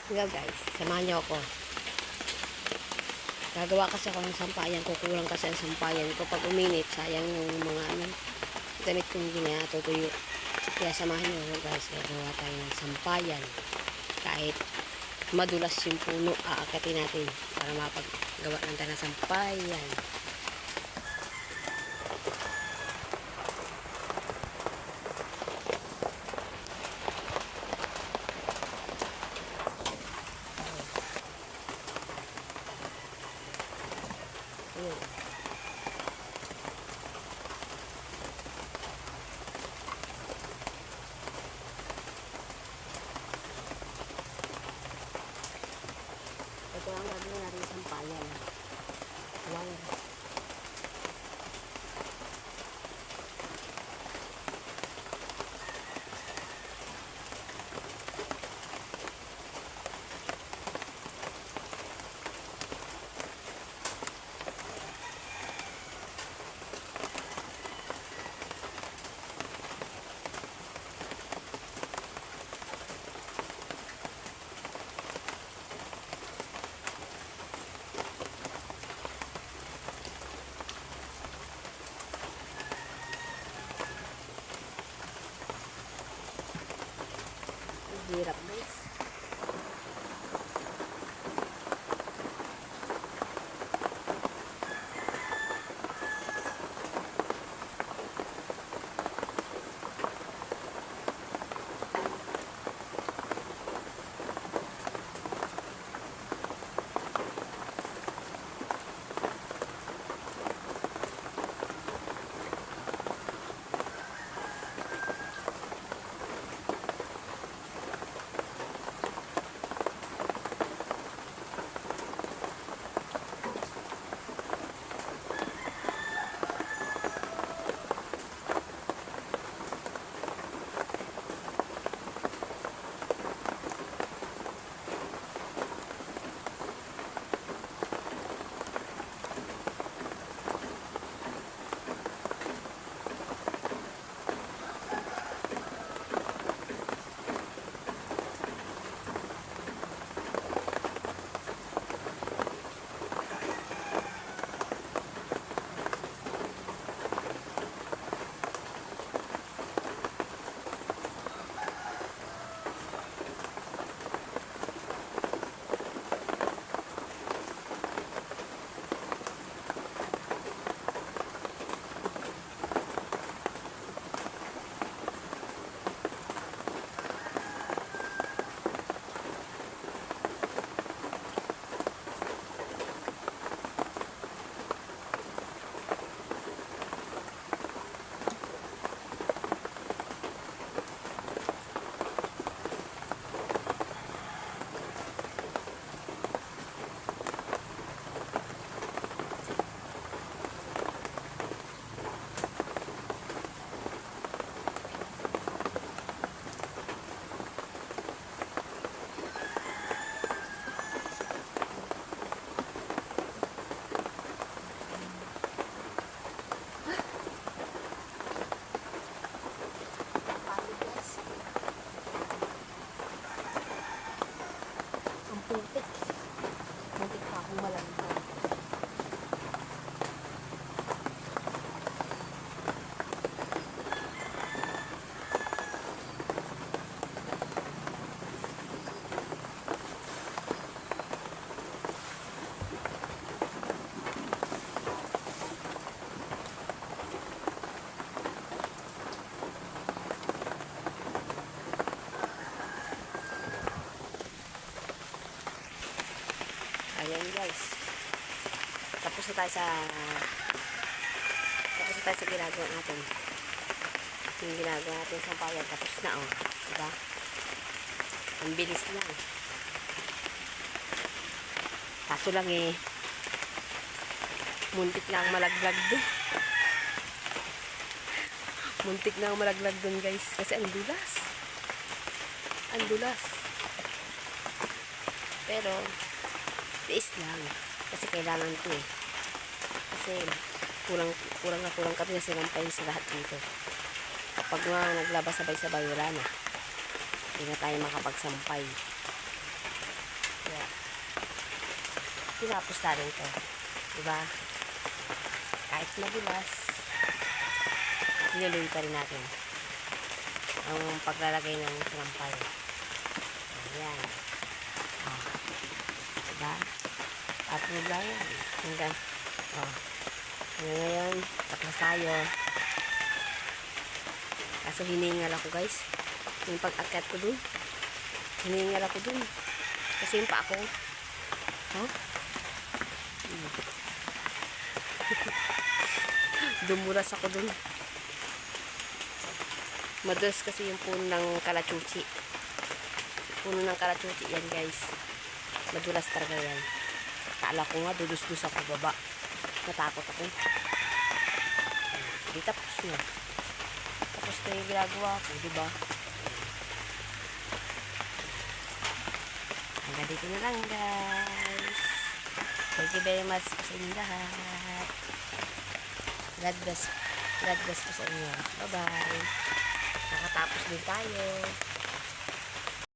Hello guys, samahan niyo ako. Gagawa kasi ako ng sampayan, kukulang kasi ang sampayan ko. Pag uminit, sayang yung mga damit kong ginatutuyo. Kaya samahan niyo ako guys, gagawa tayo ng sampayan. Kahit madulas yung puno, aakatin natin para mapaggawa lang tayo ng sampayan. Ayun. Ito ang gagawin natin sampayan. Wire. Hirap guys. Ang putik. Muntik pa akong malantay. Ayan guys. Tapos na tayo sa ginagawa natin. Yung ginagawa natin sa sampayan. Tapos na oh. Diba? Ang bilis lang. Kaso lang muntik na ang malaglag dun. Muntik na ang malaglag dun guys. Kasi ang dulas. Ang dulas. Pero, tiis lang. Kasi kailangan ko Kasi, kulang kami na sinampay sa lahat dito. Kapag naglabas sabay-sabay, wala na. Hindi na tayo makapagsampay. tinapos natin to. Diba? Kahit madulas, tinuloy pa rin natin ang paglalagay ng sinampay. Ayan. Oh. Diba? Upload lang yan. Hanggang, oh. Hanggang ngayon, tapos tayo. Kaso hiningal ako guys. Yung pag-akyat ko dun. Hiningal ako dun. Kasi yung pa ako. Huh? Dumulas ako dun. Madulas kasi yung puno ng kalachuchi. Puno ng kalachuchi yan guys. Madulas talaga yan. Kala ko nga dudus-dus ako baba. Natakot ako. Di tapos na. Tapos na yung ginagawa ko, diba? Hanggang dito na lang guys. Thank you very much po sa inyong lahat. God bless po sa inyo. Bye bye. Nakatapos din tayo.